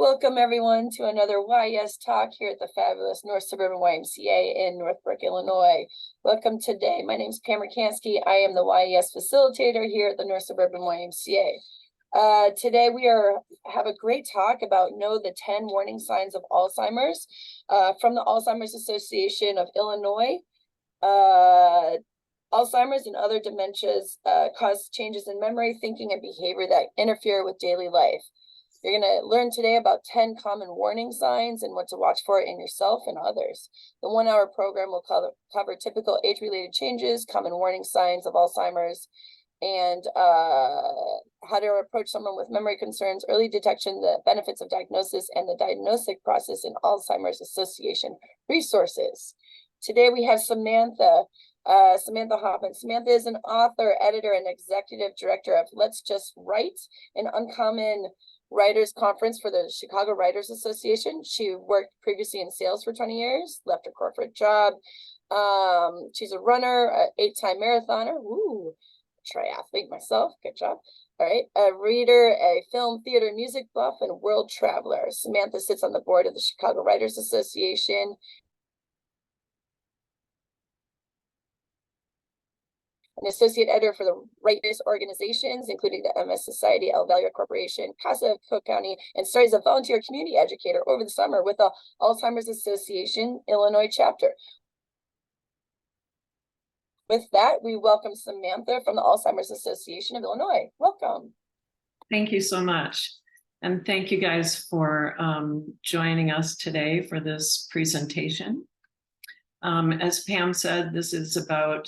Welcome everyone to another YS Talk here at the fabulous North Suburban YMCA in Northbrook, Illinois. Welcome today. My name is Pam Rakansky. I am the YES facilitator here at the North Suburban YMCA. Today we have a great talk about know the 10 warning signs of Alzheimer's from the Alzheimer's Association of Illinois. Alzheimer's and other dementias cause changes in memory, thinking, and behavior that interfere with daily life. You're going to learn today about 10 common warning signs and what to watch for in yourself and others. The 1-hour program will cover typical age-related changes, common warning signs of Alzheimer's, and how to approach someone with memory concerns, early detection, the benefits of diagnosis, and the diagnostic process in Alzheimer's Association resources. Today we have Samantha Hoffman. Samantha is an author, editor, and executive director of Let's Just Write, an uncommon writers conference for the Chicago Writers Association. She worked previously in sales for 20 years, left her corporate job. She's a runner, an 8-time marathoner, triathlete myself, good job. All right, a reader, a film, theater, music buff, and world traveler. Samantha sits on the board of the Chicago Writers Association. An associate editor for the right-based organizations, including the MS Society, El Valle Corporation, Casa of Cook County, and started as a volunteer community educator over the summer with the Alzheimer's Association Illinois chapter. With that, we welcome Samantha from the Alzheimer's Association of Illinois. Welcome. Thank you so much. And thank you guys for joining us today for this presentation. As Pam said, this is about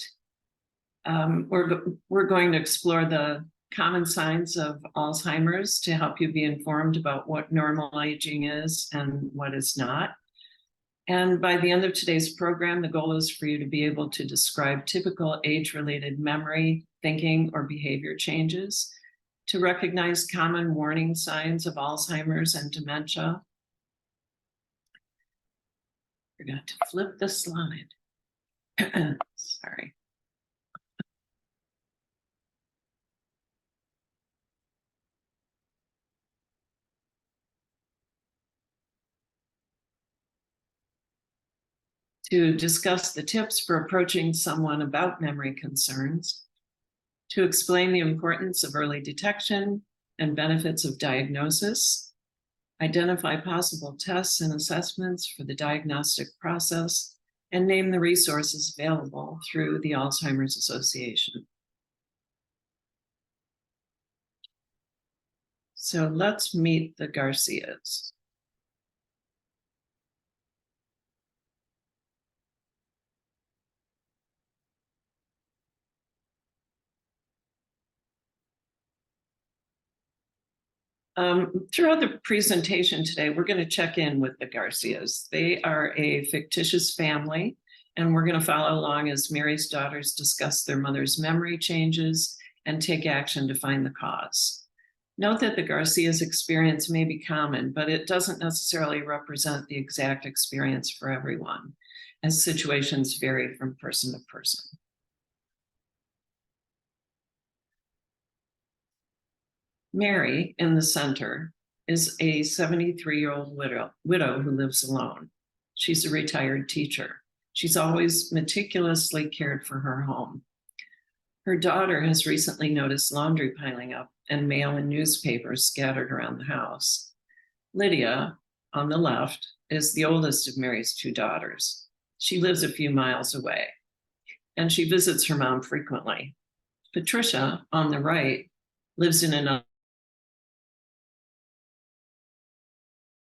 we're going to explore the common signs of Alzheimer's to help you be informed about what normal aging is and what is not. And by the end of today's program, the goal is for you to be able to describe typical age-related memory, thinking, or behavior changes, to recognize common warning signs of Alzheimer's and dementia. We're going to flip the slide. Sorry. To discuss the tips for approaching someone about memory concerns, to explain the importance of early detection and benefits of diagnosis, identify possible tests and assessments for the diagnostic process, and name the resources available through the Alzheimer's Association. So let's meet the Garcias. Throughout the presentation today, we're going to check in with the Garcias. They are a fictitious family, and we're going to follow along as Mary's daughters discuss their mother's memory changes and take action to find the cause. Note that the Garcias' experience may be common, but it doesn't necessarily represent the exact experience for everyone, as situations vary from person to person. Mary, in the center, is a 73-year-old widow who lives alone. She's a retired teacher. She's always meticulously cared for her home. Her daughter has recently noticed laundry piling up and mail and newspapers scattered around the house. Lydia, on the left, is the oldest of Mary's 2 daughters. She lives a few miles away, and she visits her mom frequently. Patricia, on the right, lives in another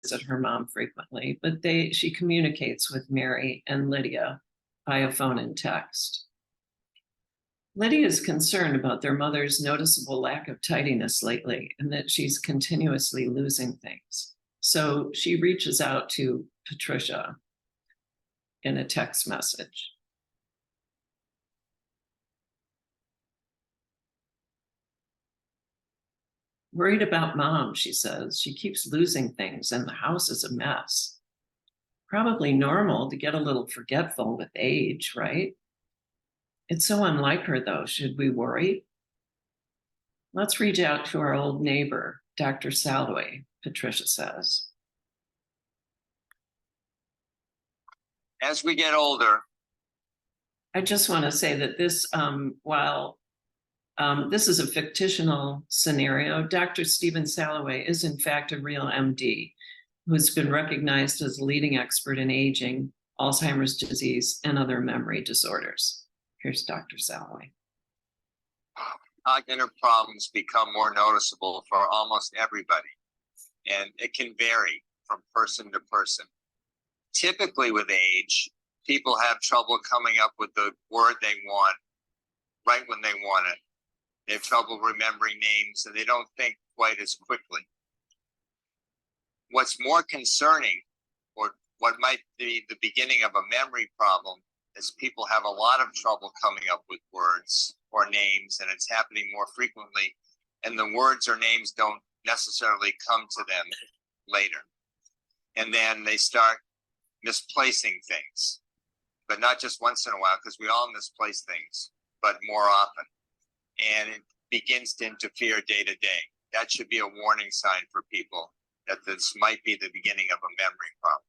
visit her mom frequently, but she communicates with Mary and Lydia via phone and text. Lydia is concerned about their mother's noticeable lack of tidiness lately and that she's continuously losing things. So she reaches out to Patricia in a text message. Worried about mom, she says. She keeps losing things and the house is a mess. Probably normal to get a little forgetful with age, right? It's so unlike her though. Should we worry? Let's reach out to our old neighbor, Dr. Salway, Patricia says. As we get older, I just want to say that this, while this is a fictional scenario, Dr. Stephen Salloway is in fact a real MD who's been recognized as a leading expert in aging, Alzheimer's disease, and other memory disorders. Here's Dr. Salloway. cognitive problems become more noticeable for almost everybody, and it can vary from person to person. Typically with age, people have trouble coming up with the word they want right when they want it. They have trouble remembering names, and they don't think quite as quickly. What's more concerning, or what might be the beginning of a memory problem, is people have a lot of trouble coming up with words or names, and it's happening more frequently, and the words or names don't necessarily come to them later. And then they start misplacing things, but not just once in a while, because we all misplace things, but more often. And it begins to interfere day to day. That should be a warning sign for people that this might be the beginning of a memory problem.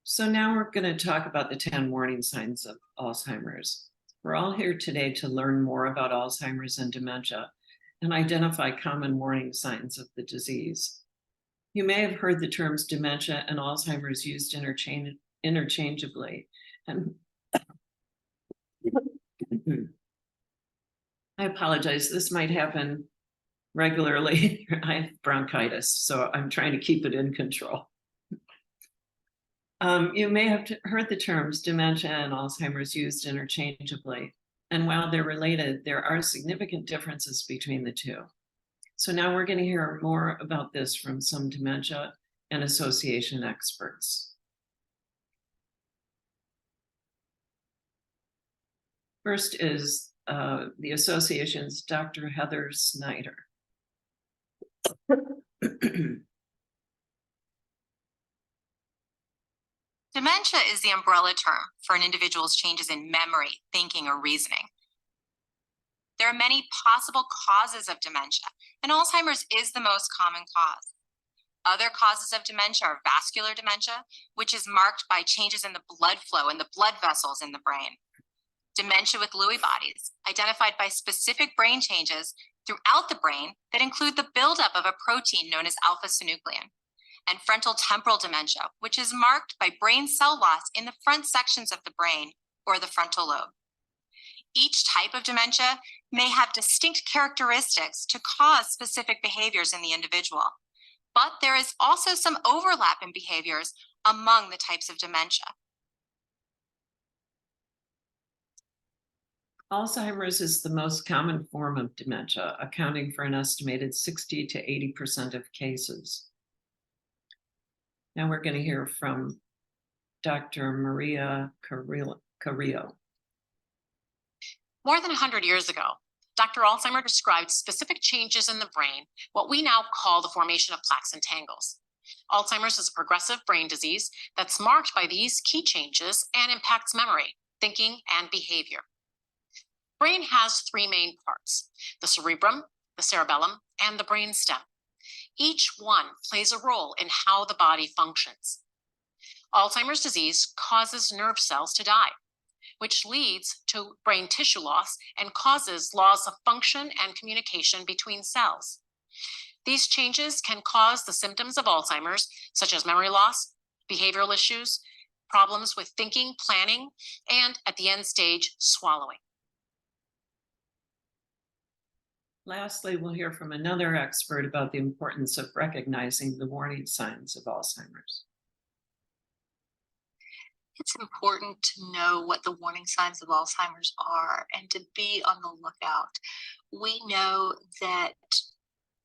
So now we're going to talk about the 10 warning signs of Alzheimer's. We're all here today to learn more about Alzheimer's and dementia and identify common warning signs of the disease. You may have heard the terms dementia and Alzheimer's used interchangeably. And I apologize, this might happen regularly. I have bronchitis, so I'm trying to keep it in control. You may have heard the terms dementia and Alzheimer's used interchangeably. And while they're related, there are significant differences between the two. So now we're going to hear more about this from some dementia and association experts. First is the association's Dr. Heather Snyder. Dementia is the umbrella term for an individual's changes in memory, thinking, or reasoning. There are many possible causes of dementia, and Alzheimer's is the most common cause. Other causes of dementia are vascular dementia, which is marked by changes in the blood flow and the blood vessels in the brain. Dementia with Lewy bodies, identified by specific brain changes throughout the brain that include the buildup of a protein known as alpha-synuclein. And frontal temporal dementia, which is marked by brain cell loss in the front sections of the brain or the frontal lobe. Each type of dementia may have distinct characteristics to cause specific behaviors in the individual, but there is also some overlap in behaviors among the types of dementia. Alzheimer's is the most common form of dementia, accounting for an estimated 60 to 80% of cases. Now we're going to hear from Dr. Maria Carrillo. More than 100 years ago, Dr. Alzheimer described specific changes in the brain, what we now call the formation of plaques and tangles. Alzheimer's is a progressive brain disease that's marked by these key changes and impacts memory, thinking, and behavior. Brain has three main parts: the cerebrum, the cerebellum, and the brainstem. Each one plays a role in how the body functions. Alzheimer's disease causes nerve cells to die, which leads to brain tissue loss and causes loss of function and communication between cells. These changes can cause the symptoms of Alzheimer's, such as memory loss, behavioral issues, problems with thinking, planning, and at the end stage, swallowing. Lastly, we'll hear from another expert about the importance of recognizing the warning signs of Alzheimer's. It's important to know what the warning signs of Alzheimer's are and to be on the lookout. We know that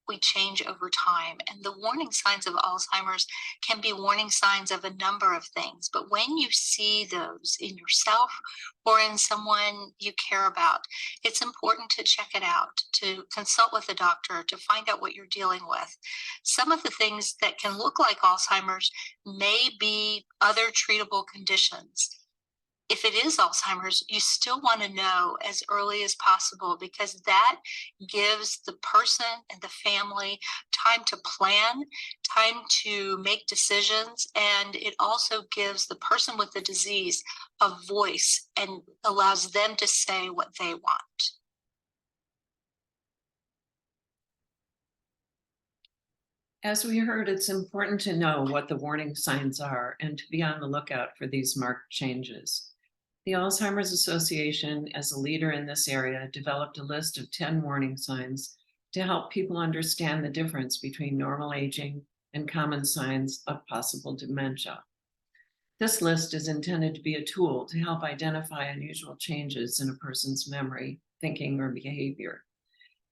we change over time, and the warning signs of Alzheimer's can be warning signs of a number of things. But when you see those in yourself or in someone you care about, it's important to check it out, to consult with a doctor, to find out what you're dealing with. Some of the things that can look like Alzheimer's may be other treatable conditions. if it is Alzheimer's, you still want to know as early as possible, because that gives the person and the family time to plan, time to make decisions, and it also gives the person with the disease a voice and allows them to say what they want. As we heard, it's important to know what the warning signs are and to be on the lookout for these marked changes. The Alzheimer's Association, as a leader in this area, developed a list of 10 warning signs to help people understand the difference between normal aging and common signs of possible dementia. This list is intended to be a tool to help identify unusual changes in a person's memory, thinking, or behavior.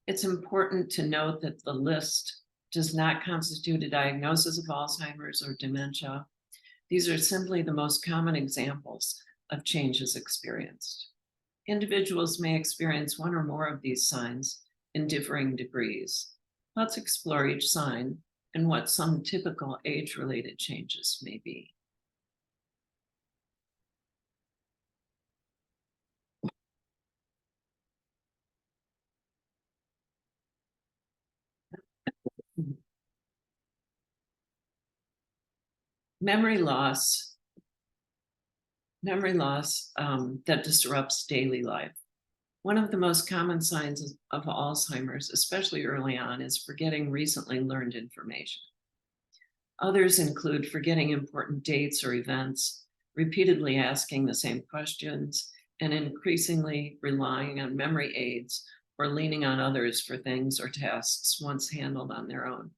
It's important to note that the list does not constitute a diagnosis of Alzheimer's or dementia. These are simply the most common examples of changes experienced. Individuals may experience one or more of these signs in differing degrees. Let's explore each sign and what some typical age-related changes may be. Memory loss that disrupts daily life. One of the most common signs of Alzheimer's, especially early on, is forgetting recently learned information. Others include forgetting important dates or events, repeatedly asking the same questions, and increasingly relying on memory aids or leaning on others for things or tasks once handled on their own.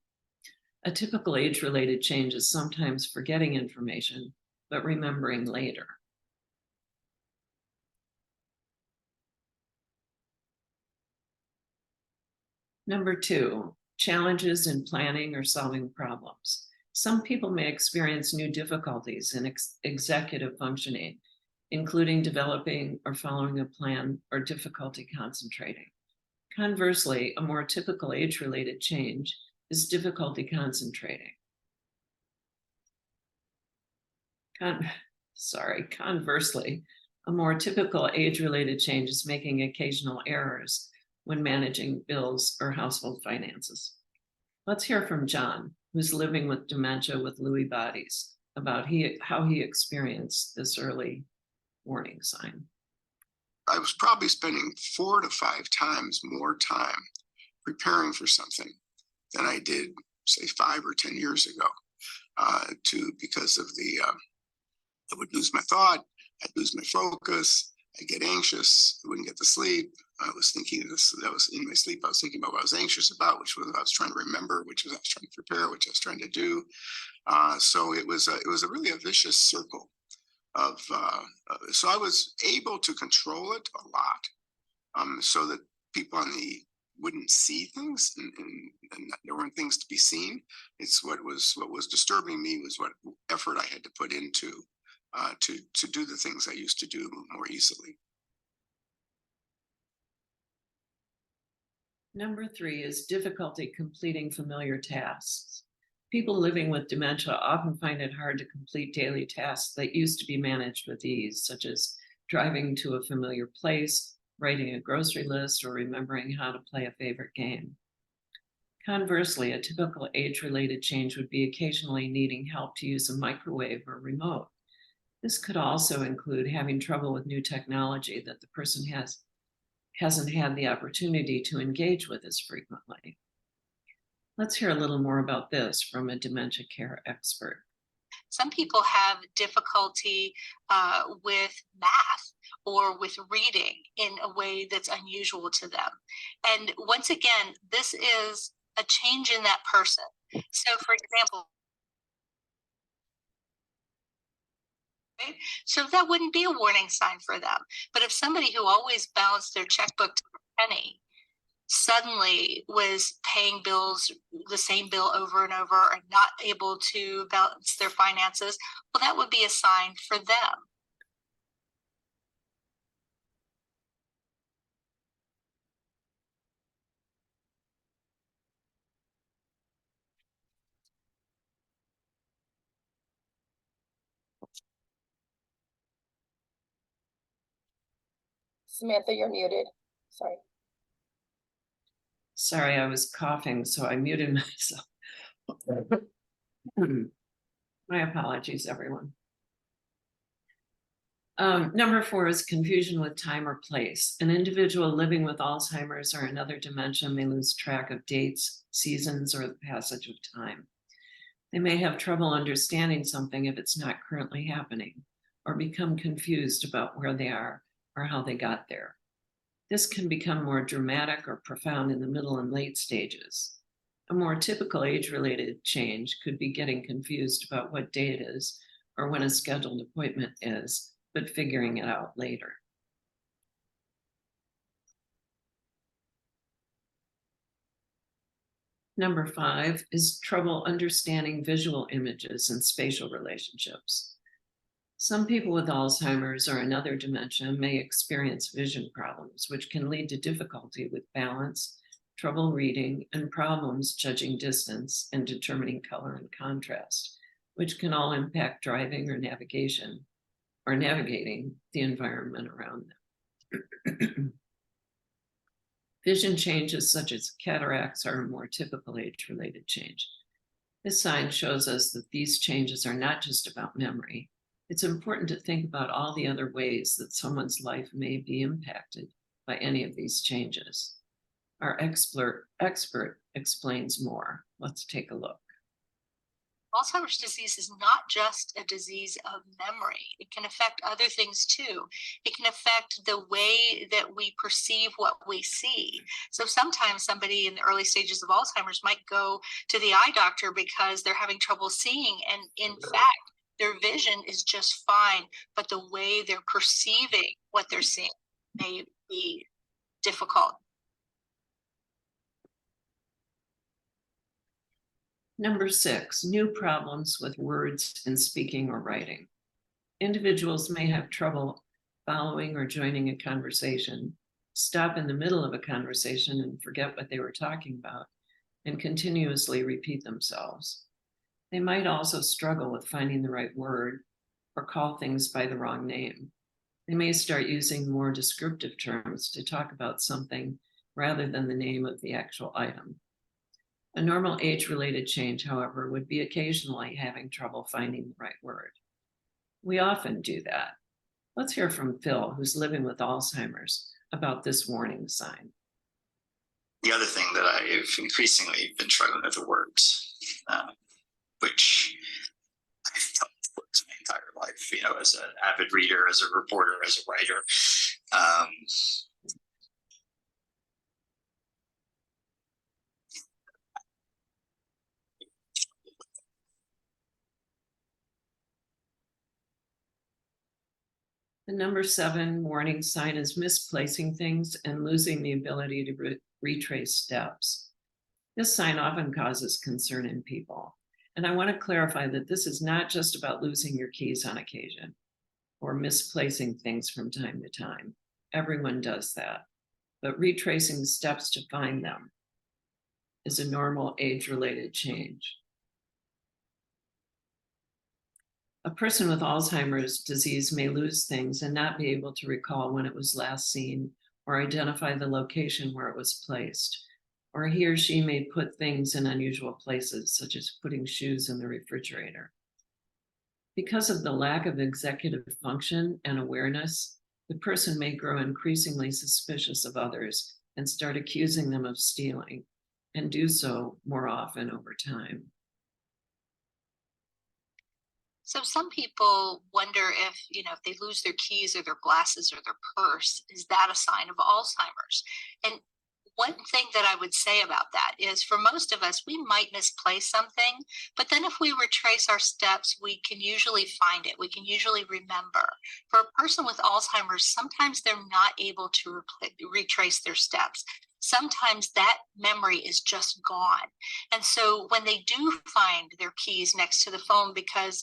A typical age-related change is sometimes forgetting information, but remembering later. Number 2, challenges in planning or solving problems. Some people may experience new difficulties in executive functioning, including developing or following a plan or difficulty concentrating. Conversely, a more typical age-related change is difficulty concentrating. Conversely, a more typical age-related change is making occasional errors when managing bills or household finances. Let's hear from John, who's living with dementia with Lewy bodies, about how he experienced this early warning sign. I was probably spending 4 to 5 times more time preparing for something than I did, say, 5 or 10 years ago. Because of I would lose my thought, I'd lose my focus, I'd get anxious, I wouldn't get to sleep. I was thinking I was in my sleep, I was thinking about what I was anxious about, which was I was trying to remember, which was I was trying to prepare, which I was trying to do. So it was really a vicious circle of, so I was able to control it a lot, so that people wouldn't see things, and there weren't things to be seen. It's what was disturbing me was what effort I had to put into to do the things I used to do more easily. Number 3 is difficulty completing familiar tasks. People living with dementia often find it hard to complete daily tasks that used to be managed with ease, such as driving to a familiar place, writing a grocery list, or remembering how to play a favorite game. Conversely, a typical age-related change would be occasionally needing help to use a microwave or remote. This could also include having trouble with new technology that the person hasn't had the opportunity to engage with as frequently. Let's hear a little more about this from a dementia care expert. Some people have difficulty with math or with reading in a way that's unusual to them. And once again, this is a change in that person. So for example, so that wouldn't be a warning sign for them. But if somebody who always balanced their checkbook to a penny suddenly was paying bills, the same bill over and over, and not able to balance their finances, well, that would be a sign for them. Samantha, you're muted. Sorry. Sorry, I was coughing, so I muted myself. My apologies, everyone. Number 4 is confusion with time or place. An individual living with Alzheimer's or another dementia may lose track of dates, seasons, or the passage of time. They may have trouble understanding something if it's not currently happening, or become confused about where they are or how they got there. This can become more dramatic or profound in the middle and late stages. A more typical age-related change could be getting confused about what day it is or when a scheduled appointment is, but figuring it out later. Number 5 is trouble understanding visual images and spatial relationships. Some people with Alzheimer's or another dementia may experience vision problems, which can lead to difficulty with balance, trouble reading, and problems judging distance and determining color and contrast, which can all impact driving or navigating the environment around them. Vision changes such as cataracts are a more typical age-related change. This sign shows us that these changes are not just about memory. It's important to think about all the other ways that someone's life may be impacted by any of these changes. Our expert explains more. Let's take a look. Alzheimer's disease is not just a disease of memory. It can affect other things too. It can affect the way that we perceive what we see. So sometimes somebody in the early stages of Alzheimer's might go to the eye doctor because they're having trouble seeing. And in fact, their vision is just fine, but the way they're perceiving what they're seeing may be difficult. Number 6, new problems with words in speaking or writing. Individuals may have trouble following or joining a conversation, stop in the middle of a conversation and forget what they were talking about, and continuously repeat themselves. They might also struggle with finding the right word or call things by the wrong name. They may start using more descriptive terms to talk about something rather than the name of the actual item. A normal age-related change, however, would be occasionally having trouble finding the right word. We often do that. Let's hear from Phil, who's living with Alzheimer's, about this warning sign. The other thing that I've increasingly been struggling with are words, which I've dealt with words my entire life, as an avid reader, as a reporter, as a writer. The number 7 warning sign is misplacing things and losing the ability to retrace steps. This sign often causes concern in people. And I want to clarify that this is not just about losing your keys on occasion or misplacing things from time to time. Everyone does that. But retracing steps to find them is a normal age-related change. A person with Alzheimer's disease may lose things and not be able to recall when it was last seen or identify the location where it was placed. Or he or she may put things in unusual places, such as putting shoes in the refrigerator. Because of the lack of executive function and awareness, the person may grow increasingly suspicious of others and start accusing them of stealing, and do so more often over time. So some people wonder if they lose their keys or their glasses or their purse, is that a sign of Alzheimer's? And one thing that I would say about that is for most of us, we might misplace something, but then if we retrace our steps, we can usually find it. We can usually remember. For a person with Alzheimer's, sometimes they're not able to retrace their steps. Sometimes that memory is just gone. And so when they do find their keys next to the phone because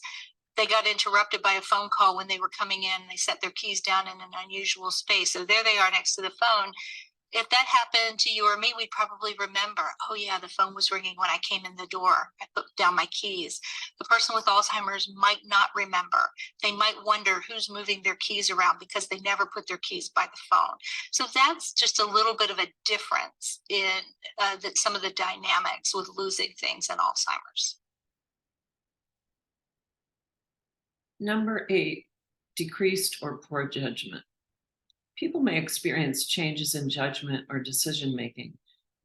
they got interrupted by a phone call when they were coming in, they set their keys down in an unusual space. So there they are next to the phone. if that happened to you or me, we'd probably remember, oh yeah, the phone was ringing when I came in the door. I put down my keys. The person with Alzheimer's might not remember. They might wonder who's moving their keys around because they never put their keys by the phone. So that's just a little bit of a difference in some of the dynamics with losing things in Alzheimer's. Number 8, decreased or poor judgment. People may experience changes in judgment or decision-making,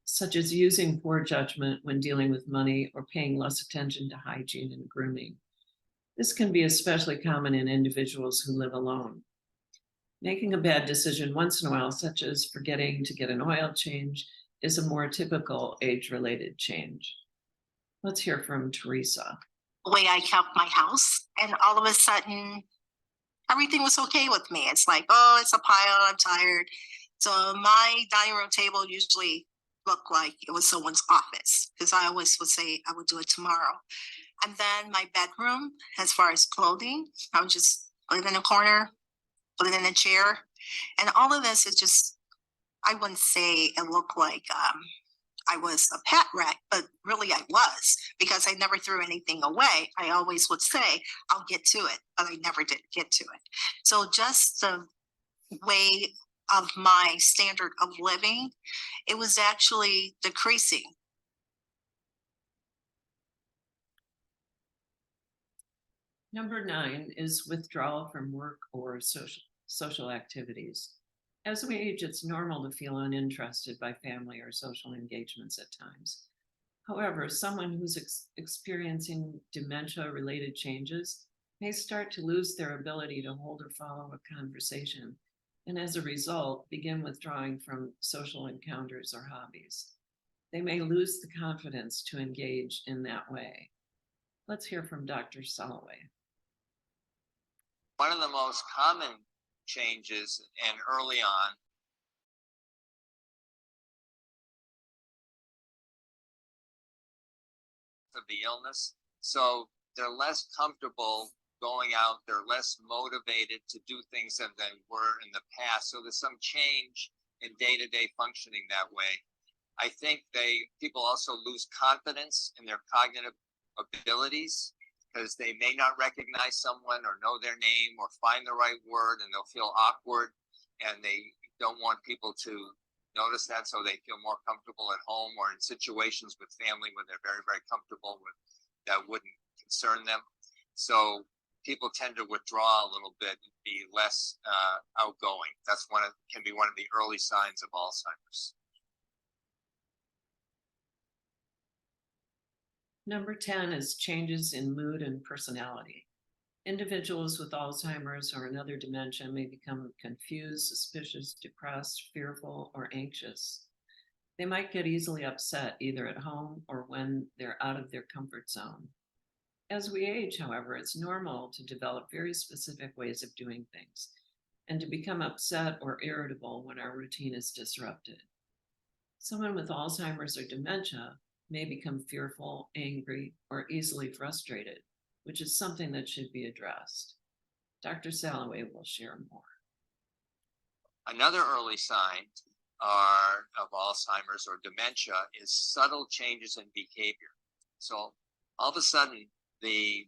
such as using poor judgment when dealing with money or paying less attention to hygiene and grooming. This can be especially common in individuals who live alone. Making a bad decision once in a while, such as forgetting to get an oil change, is a more typical age-related change. Let's hear from Teresa. The way I kept my house, and all of a sudden, everything was okay with me. It's like, oh, it's a pile, I'm tired. So my dining room table usually looked like it was someone's office, because I always would say I would do it tomorrow. And then my bedroom, as far as clothing, I would just put it in a corner, put it in a chair. And all of this is just, I wouldn't say it looked like I was a pet rat, but really I was, because I never threw anything away. I always would say, I'll get to it, but I never did get to it. So just the way of my standard of living, it was actually decreasing. Number 9 is withdrawal from work or social activities. As we age, it's normal to feel uninterested by family or social engagements at times. However, someone who's experiencing dementia-related changes may start to lose their ability to hold or follow a conversation, and as a result, begin withdrawing from social encounters or hobbies. They may lose the confidence to engage in that way. Let's hear from Dr. Soloway. One of the most common changes and early on of the illness, so they're less comfortable going out, they're less motivated to do things than they were in the past. So there's some change in day-to-day functioning that way. I think people also lose confidence in their cognitive abilities, because they may not recognize someone or know their name or find the right word, and they'll feel awkward, and they don't want people to notice that, so they feel more comfortable at home or in situations with family where they're very, very comfortable with that wouldn't concern them. So people tend to withdraw a little bit and be less outgoing. That's can be one of the early signs of Alzheimer's. Number 10 is changes in mood and personality. Individuals with Alzheimer's or another dementia may become confused, suspicious, depressed, fearful, or anxious. They might get easily upset either at home or when they're out of their comfort zone. As we age, however, it's normal to develop very specific ways of doing things and to become upset or irritable when our routine is disrupted. Someone with Alzheimer's or dementia may become fearful, angry, or easily frustrated, which is something that should be addressed. Dr. Soloway will share more. Another early sign of Alzheimer's or dementia is subtle changes in behavior. So all of a sudden, the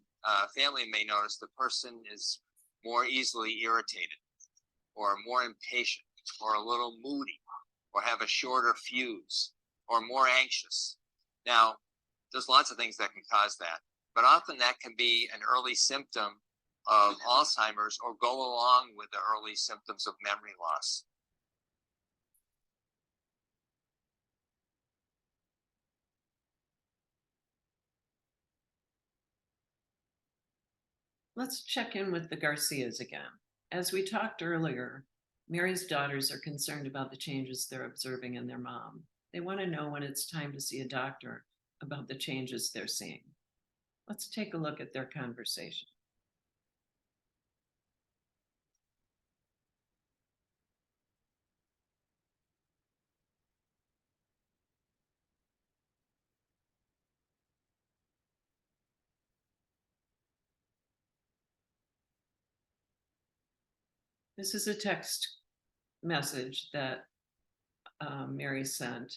family may notice the person is more easily irritated, or more impatient, or a little moody, or have a shorter fuse, or more anxious. Now, there's lots of things that can cause that, but often that can be an early symptom of Alzheimer's or go along with the early symptoms of memory loss. Let's check in with the Garcias again. As we talked earlier, Mary's daughters are concerned about the changes they're observing in their mom. They want to know when it's time to see a doctor about the changes they're seeing. Let's take a look at their conversation. This is a text message that Mary sent,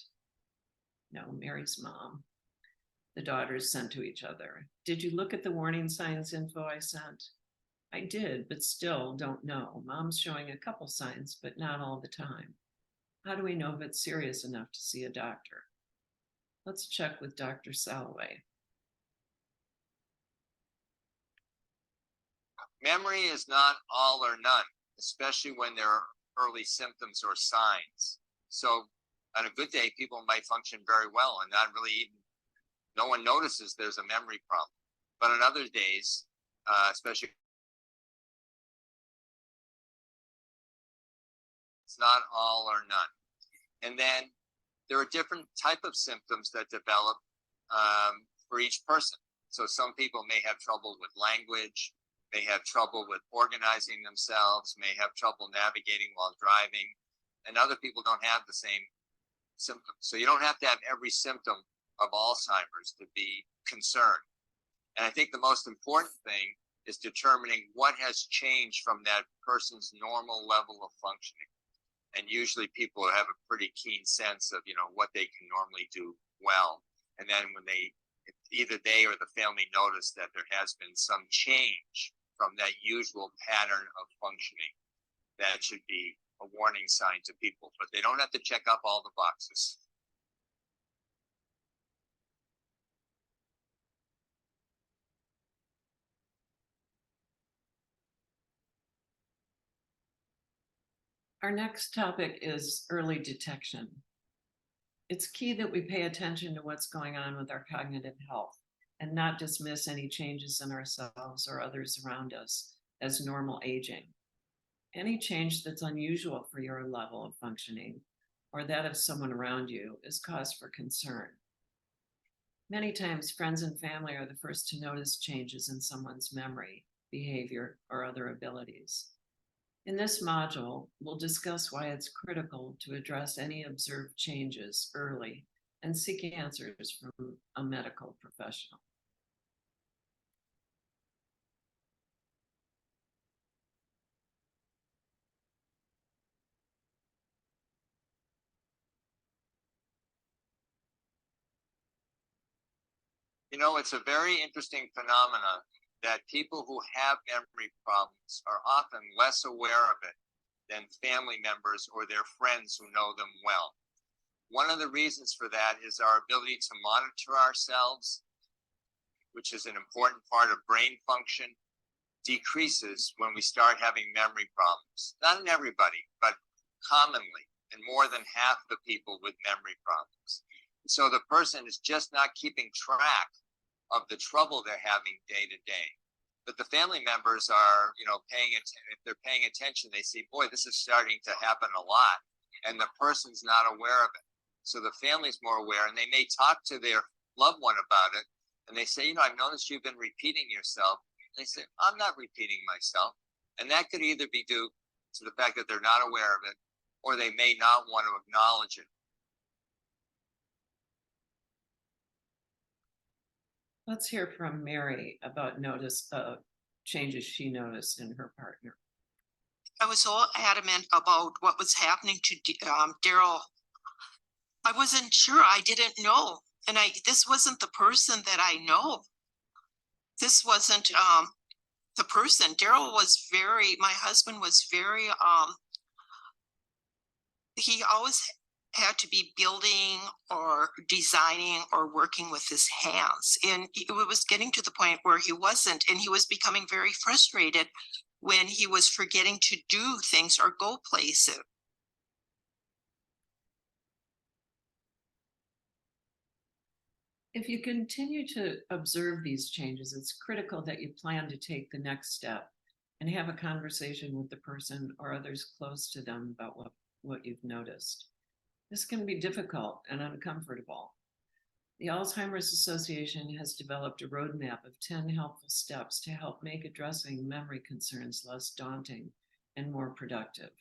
no, Mary's mom, the daughters sent to each other. Did you look at the warning signs info I sent? I did, but still don't know. Mom's showing a couple signs, but not all the time. How do we know if it's serious enough to see a doctor? Let's check with Dr. Salloway. Memory is not all or none, especially when there are early symptoms or signs. So on a good day, people might function very well and not really even, no one notices there's a memory problem. But on other days, especially, it's not all or none. And then there are different type of symptoms that develop for each person. So some people may have trouble with language, may have trouble with organizing themselves, may have trouble navigating while driving, and other people don't have the same symptoms. So you don't have to have every symptom of Alzheimer's to be concerned. And I think the most important thing is determining what has changed from that person's normal level of functioning. And usually people have a pretty keen sense of, what they can normally do well. And then when either they or the family notice that there has been some change from that usual pattern of functioning, that should be a warning sign to people, but they don't have to check up all the boxes. Our next topic is early detection. It's key that we pay attention to what's going on with our cognitive health and not dismiss any changes in ourselves or others around us as normal aging. Any change that's unusual for your level of functioning or that of someone around you is cause for concern. Many times, friends and family are the first to notice changes in someone's memory, behavior, or other abilities. In this module, we'll discuss why it's critical to address any observed changes early and seek answers from a medical professional. It's a very interesting phenomenon that people who have memory problems are often less aware of it than family members or their friends who know them well. One of the reasons for that is our ability to monitor ourselves, which is an important part of brain function, decreases when we start having memory problems. Not in everybody, but commonly, in more than half the people with memory problems. So the person is just not keeping track of the trouble they're having day to day. But the family members are, paying attention. If they're paying attention, they see, boy, this is starting to happen a lot. And the person's not aware of it. So the family's more aware, and they may talk to their loved one about it. And they say, I've noticed you've been repeating yourself. They say, I'm not repeating myself. And that could either be due to the fact that they're not aware of it, or they may not want to acknowledge it. Let's hear from Mary about changes she noticed in her partner. I was so adamant about what was happening to Daryl. I wasn't sure. I didn't know. And this wasn't the person that I know. This wasn't the person. Daryl was my husband was very, he always had to be building or designing or working with his hands. And it was getting to the point where he wasn't, and he was becoming very frustrated when he was forgetting to do things or go places. If you continue to observe these changes, it's critical that you plan to take the next step and have a conversation with the person or others close to them about what you've noticed. This can be difficult and uncomfortable. The Alzheimer's Association has developed a roadmap of 10 helpful steps to help make addressing memory concerns less daunting and more productive.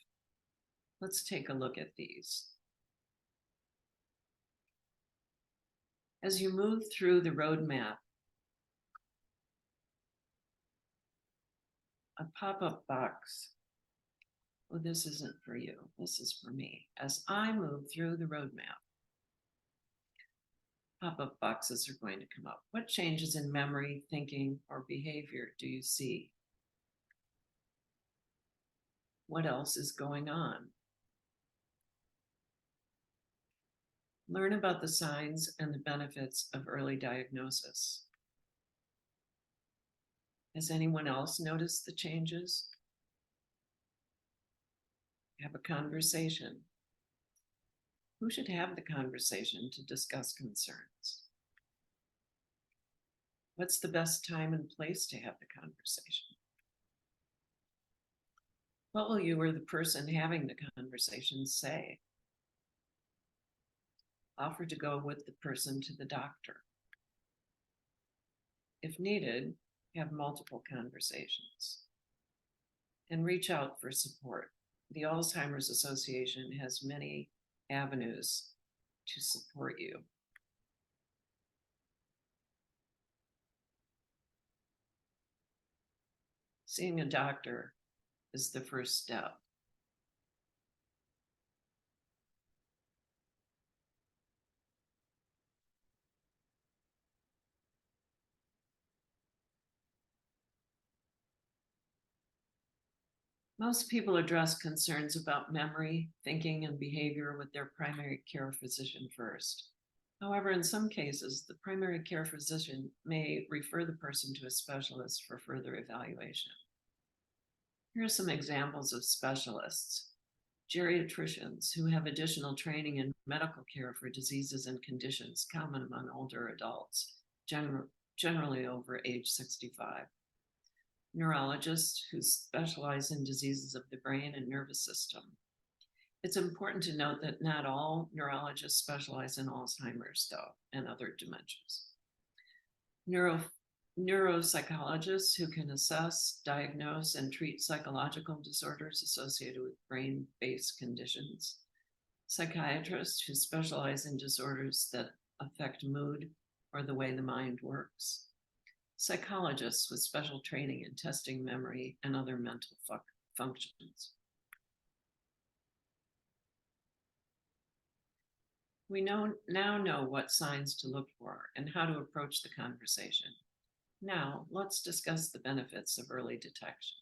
Let's take a look at these. As you move through the roadmap, a pop-up box Oh, this isn't for you. This is for me. As I move through the roadmap, pop-up boxes are going to come up. What changes in memory, thinking, or behavior do you see? What else is going on? Learn about the signs and the benefits of early diagnosis. Has anyone else noticed the changes? Have a conversation. Who should have the conversation to discuss concerns? What's the best time and place to have the conversation? What will you or the person having the conversation say? Offer to go with the person to the doctor. If needed, have multiple conversations. And reach out for support. The Alzheimer's Association has many avenues to support you. Seeing a doctor is the first step. Most people address concerns about memory, thinking, and behavior with their primary care physician first. However, in some cases, the primary care physician may refer the person to a specialist for further evaluation. Here are some examples of specialists. Geriatricians who have additional training in medical care for diseases and conditions common among older adults, generally over age 65. Neurologists who specialize in diseases of the brain and nervous system. It's important to note that not all neurologists specialize in Alzheimer's, though, and other dementias. Neuropsychologists who can assess, diagnose, and treat psychological disorders associated with brain-based conditions. Psychiatrists who specialize in disorders that affect mood or the way the mind works. Psychologists with special training in testing memory and other mental functions. We now know what signs to look for and how to approach the conversation. Now, let's discuss the benefits of early detection.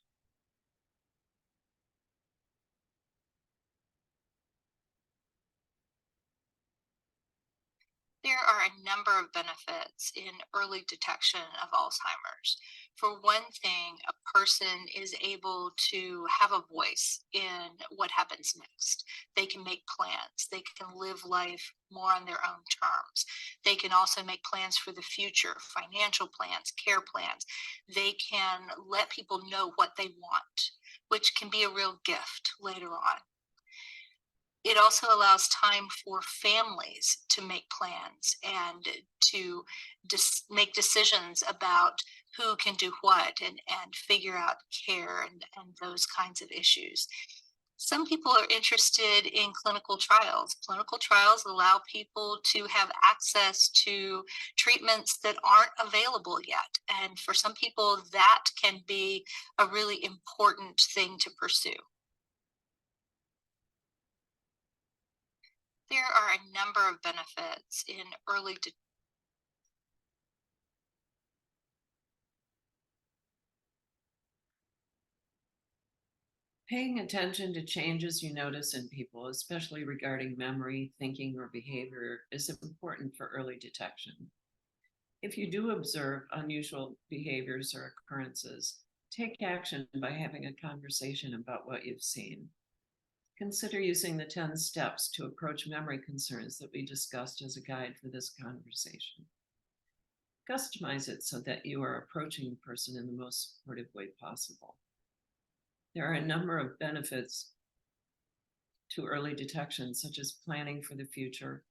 There are a number of benefits in early detection of Alzheimer's. For one thing, a person is able to have a voice in what happens next. They can make plans. They can live life more on their own terms. They can also make plans for the future, financial plans, care plans. They can let people know what they want, which can be a real gift later on. It also allows time for families to make plans and to make decisions about who can do what and figure out care and those kinds of issues. Some people are interested in clinical trials. Clinical trials allow people to have access to treatments that aren't available yet. And for some people, that can be a really important thing to pursue. There are a number of benefits in early detection. Paying attention to changes you notice in people, especially regarding memory, thinking, or behavior, is important for early detection. If you do observe unusual behaviors or occurrences, take action by having a conversation about what you've seen. Consider using the 10 steps to approach memory concerns that we discussed as a guide for this conversation. Customize it so that you are approaching the person in the most supportive way possible. There are a number of benefits to early detection, such as planning for the future,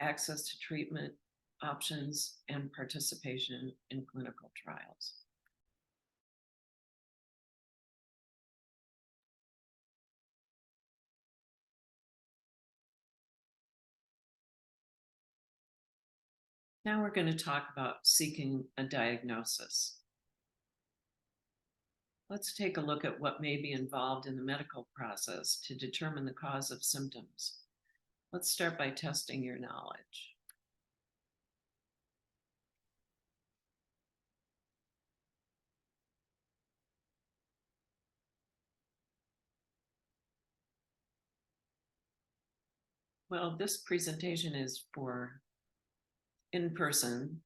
access to treatment options, and participation in clinical trials. Now we're going to talk about seeking a diagnosis. Let's take a look at what may be involved in the medical process to determine the cause of symptoms. Let's start by testing your knowledge. Well, this presentation is for in person.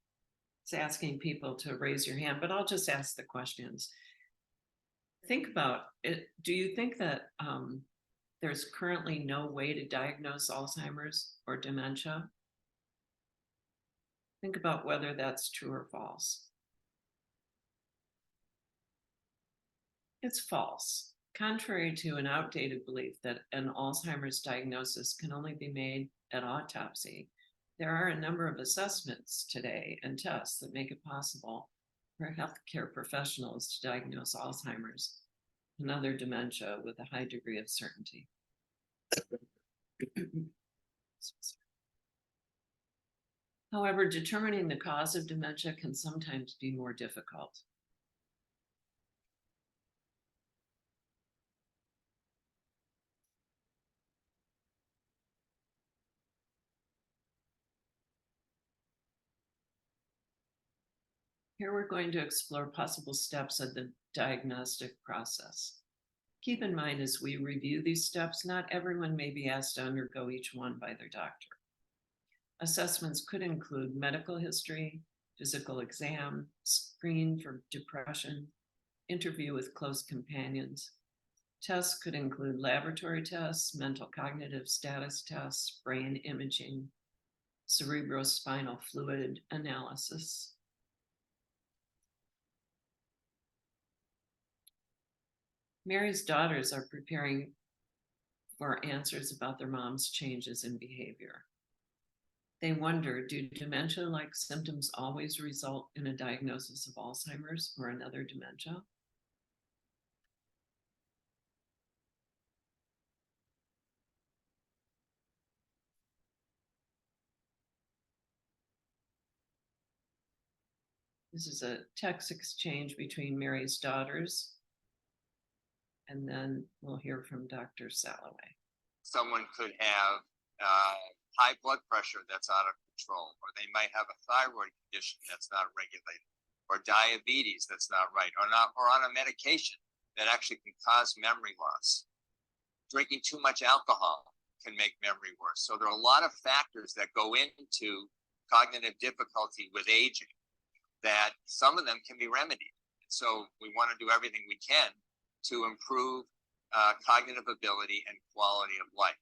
It's asking people to raise your hand, but I'll just ask the questions. Think about it. Do you think that there's currently no way to diagnose Alzheimer's or dementia? Think about whether that's true or false. It's false. Contrary to an outdated belief that an Alzheimer's diagnosis can only be made at autopsy, there are a number of assessments today and tests that make it possible for healthcare professionals to diagnose Alzheimer's and other dementia with a high degree of certainty. However, determining the cause of dementia can sometimes be more difficult. Here we're going to explore possible steps of the diagnostic process. Keep in mind as we review these steps, not everyone may be asked to undergo each one by their doctor. Assessments could include medical history, physical exam, screen for depression, interview with close companions. Tests could include laboratory tests, mental cognitive status tests, brain imaging, cerebrospinal fluid analysis. Mary's daughters are preparing for answers about their mom's changes in behavior. They wonder, do dementia-like symptoms always result in a diagnosis of Alzheimer's or another dementia? This is a text exchange between Mary's daughters, and then we'll hear from Dr. Salloway. Someone could have high blood pressure that's out of control, or they might have a thyroid condition that's not regulated, or diabetes that's not right, or on a medication that actually can cause memory loss. Drinking too much alcohol can make memory worse. So there are a lot of factors that go into cognitive difficulty with aging that some of them can be remedied. So we want to do everything we can to improve cognitive ability and quality of life.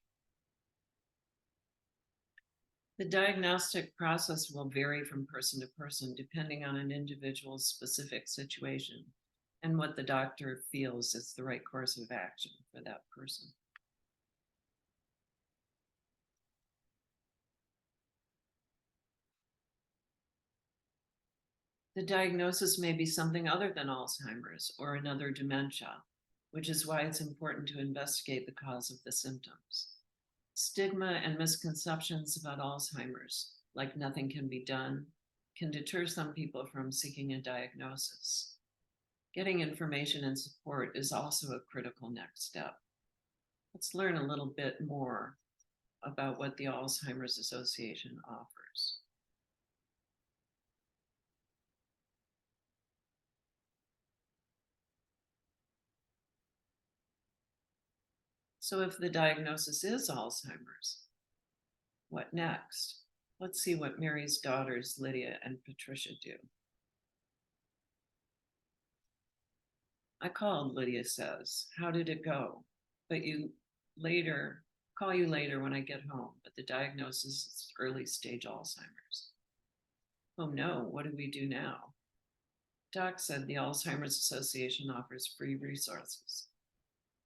The diagnostic process will vary from person to person depending on an individual's specific situation and what the doctor feels is the right course of action for that person. The diagnosis may be something other than Alzheimer's or another dementia, which is why it's important to investigate the cause of the symptoms. Stigma and misconceptions about Alzheimer's, like nothing can be done, can deter some people from seeking a diagnosis. Getting information and support is also a critical next step. Let's learn a little bit more about what the Alzheimer's Association offers. So if the diagnosis is Alzheimer's, what next? Let's see what Mary's daughters, Lydia and Patricia, do. I called, Lydia says. How did it go? But call you later when I get home, but the diagnosis is early stage Alzheimer's. Oh no, what do we do now? Doc said the Alzheimer's Association offers free resources.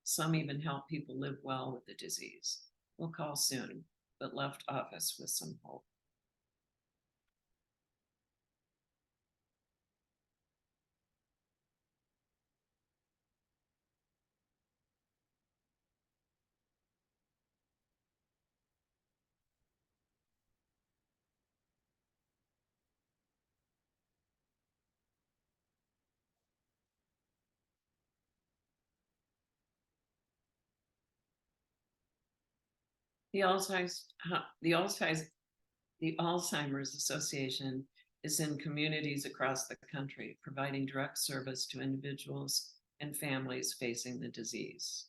Some even help people live well with the disease. We'll call soon, but left office with some hope. The Alzheimer's Association is in communities across the country, providing direct service to individuals and families facing the disease.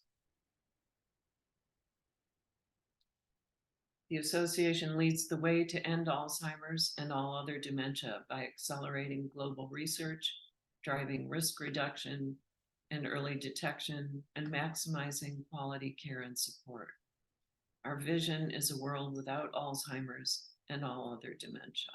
The association leads the way to end Alzheimer's and all other dementia by accelerating global research, driving risk reduction and early detection, and maximizing quality care and support. Our vision is a world without Alzheimer's and all other dementia.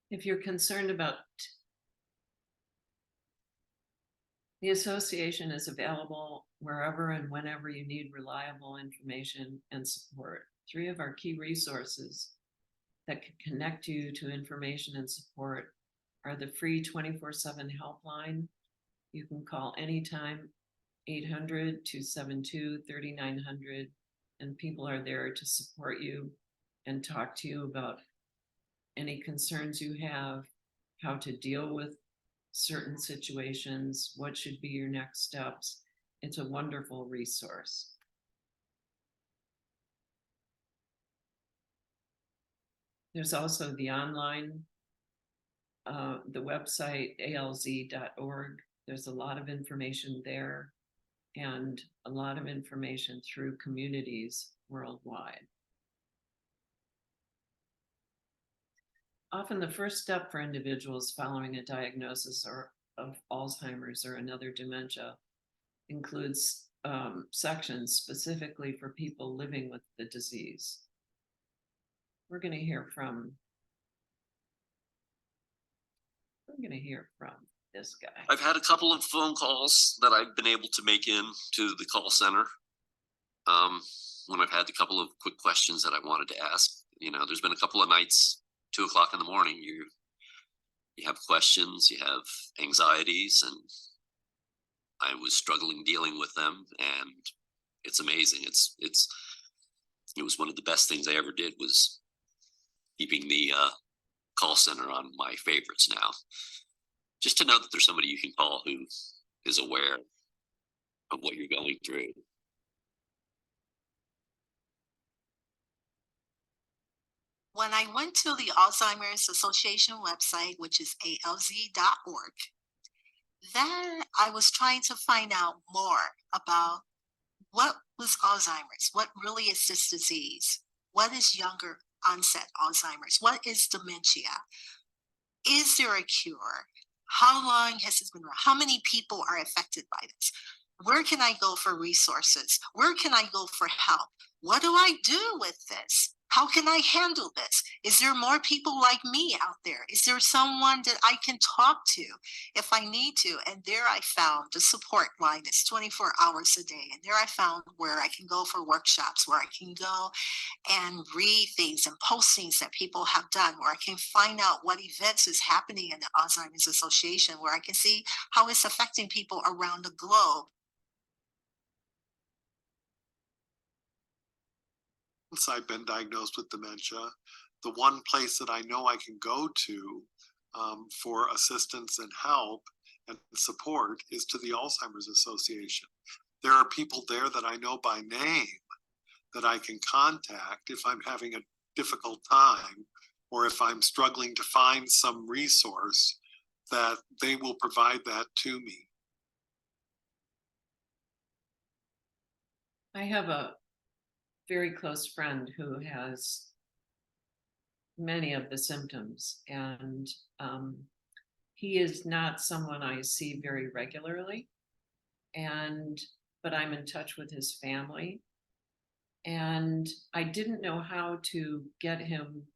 If you're concerned about the association is available wherever and whenever you need reliable information and support. 3 of our key resources that can connect you to information and support are the free 24/7 helpline. You can call anytime, 800-272-3900, and people are there to support you and talk to you about any concerns you have, how to deal with certain situations, what should be your next steps. It's a wonderful resource. There's also the online, the website alz.org. There's a lot of information there and a lot of information through communities worldwide. Often the first step for individuals following a diagnosis of Alzheimer's or another dementia includes sections specifically for people living with the disease. We're going to hear from this guy. I've had a couple of phone calls that I've been able to make in to the call center. When I've had a couple of quick questions that I wanted to ask, there's been a couple of nights, 2 o'clock in the morning, you have questions, you have anxieties, and I was struggling dealing with them, and it's amazing. It was one of the best things I ever did, was keeping the call center on my favorites now. Just to know that there's somebody you can call who is aware of what you're going through. When I went to the Alzheimer's Association website, which is alz.org, then I was trying to find out more about what was Alzheimer's, what really is this disease, what is younger onset Alzheimer's, what is dementia, is there a cure, how long has it been around, how many people are affected by this, where can I go for resources, where can I go for help, what do I do with this? How can I handle this? Is there more people like me out there? Is there someone that I can talk to if I need to? And there I found the support line is 24 hours a day. And there I found where I can go for workshops, where I can go and read things and postings that people have done, where I can find out what events is happening in the Alzheimer's Association, where I can see how it's affecting people around the globe. Since I've been diagnosed with dementia, the one place that I know I can go to for assistance and help and support is to the Alzheimer's Association. There are people there that I know by name that I can contact if I'm having a difficult time, or if I'm struggling to find some resource, that they will provide that to me. I have a very close friend who has many of the symptoms, and he is not someone I see very regularly, but I'm in touch with his family, and I didn't know how to get him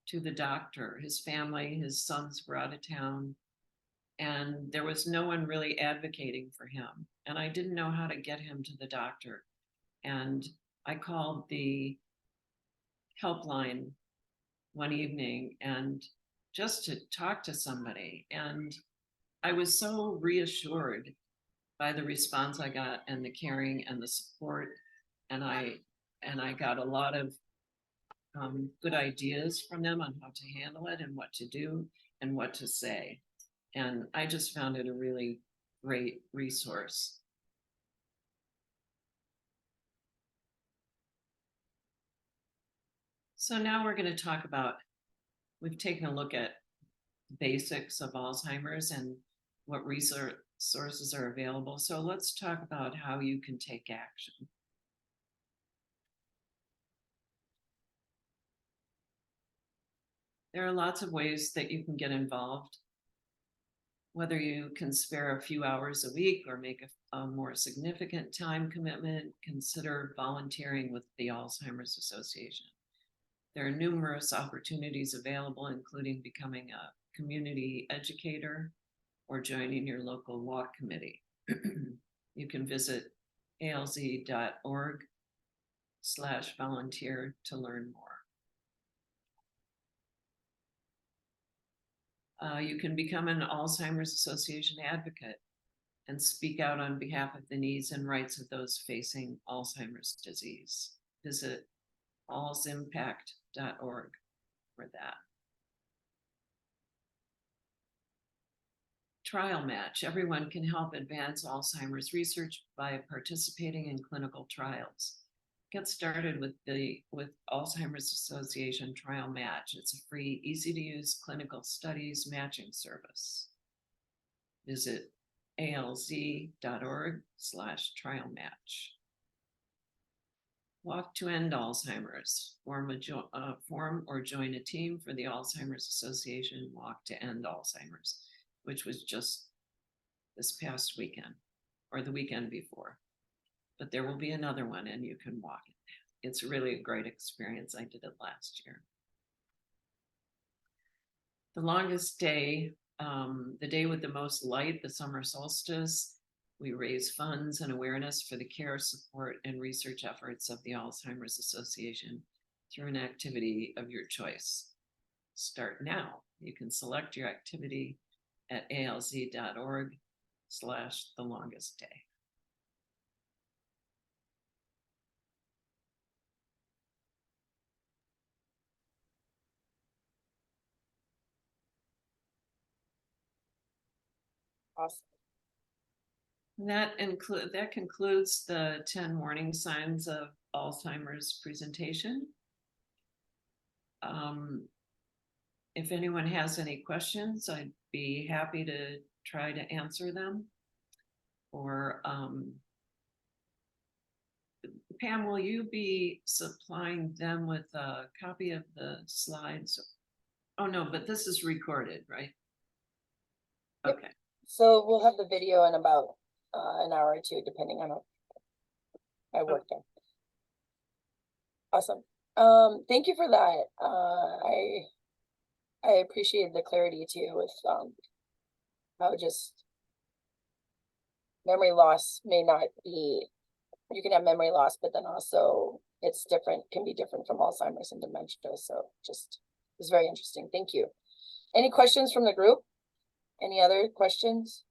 to the doctor. His family, his sons were out of town, and there was no one really advocating for him, and I didn't know how to get him to the doctor. And I called the helpline one evening and just to talk to somebody. And I was so reassured by the response I got and the caring and the support. And I got a lot of good ideas from them on how to handle it and what to do and what to say. And I just found it a really great resource. So now we're going to talk about, we've taken a look at basics of Alzheimer's and what resources are available. So let's talk about how you can take action. There are lots of ways that you can get involved. Whether you can spare a few hours a week or make a more significant time commitment, consider volunteering with the Alzheimer's Association. There are numerous opportunities available, including becoming a community educator or joining your local walk committee. You can visit alz.org/volunteer to learn more. You can become an Alzheimer's Association advocate and speak out on behalf of the needs and rights of those facing Alzheimer's disease. Visit alzimpact.org for that. Trial match. Everyone can help advance Alzheimer's research by participating in clinical trials. Get started with Alzheimer's Association Trial Match. It's a free, easy-to-use clinical studies matching service. Visit alz.org/trial match. Walk to End Alzheimer's. Form or join a team for the Alzheimer's Association Walk to End Alzheimer's, which was just this past weekend or the weekend before. But there will be another one and you can walk it. It's really a great experience. I did it last year. The longest day, the day with the most light, the summer solstice, we raise funds and awareness for the care, support, and research efforts of the Alzheimer's Association through an activity of your choice. Start now. You can select your activity at alz.org/thelongestday. Awesome. That concludes the 10 warning signs of Alzheimer's presentation. If anyone has any questions, I'd be happy to try to answer them. Or Pam, will you be supplying them with a copy of the slides? Oh no, but this is recorded, right? Yep. Okay. So we'll have the video in about an hour or two, depending on how I work there. Awesome. Thank you for that. I appreciate the clarity too with how just memory loss may not be, you can have memory loss, but then also it's different, can be different from Alzheimer's and dementia. So just, it's very interesting. Thank you. Any questions from the group? Any other questions?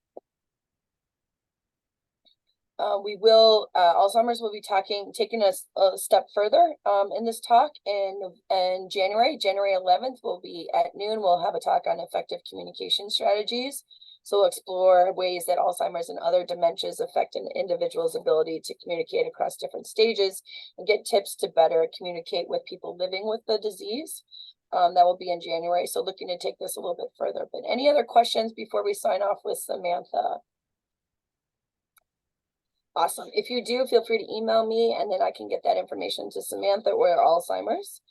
Alzheimer's will be taking us a step further in this talk in January 11th. We'll be at noon. We'll have a talk on effective communication strategies. So we'll explore ways that Alzheimer's and other dementias affect an individual's ability to communicate across different stages and get tips to better communicate with people living with the disease. That will be in January. So looking to take this a little bit further. But any other questions before we sign off with Samantha? Awesome. If you do, feel free to email me and then I can get that information to Samantha or Alzheimer's.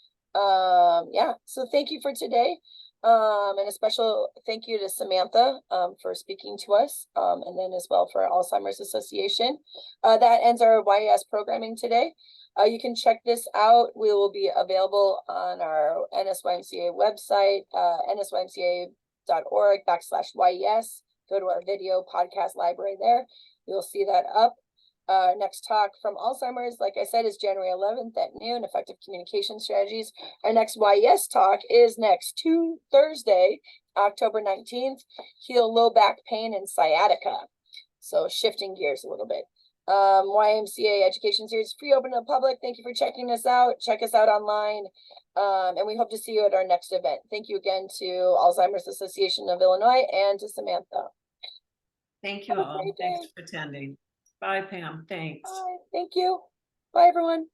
Yeah, so thank you for today. And a special thank you to Samantha for speaking to us, and then as well for Alzheimer's Association. That ends our YES programming today. You can check this out. We will be available on our NSYMCA website, nsymca.org/YES. Go to our video podcast library there. You'll see that up. Next talk from Alzheimer's, like I said, is January 11th at noon, effective communication strategies. Our next YES talk is next Thursday, October 19th, heal low back pain and sciatica. So shifting gears a little bit. YMCA Education Series free open to the public. Thank you for checking us out. Check us out online. And we hope to see you at our next event. Thank you again to Alzheimer's Association of Illinois and to Samantha. Thank you Have a all. great Thanks day. for attending. Bye, Pam. Thanks. Bye. Thank you. Bye, everyone.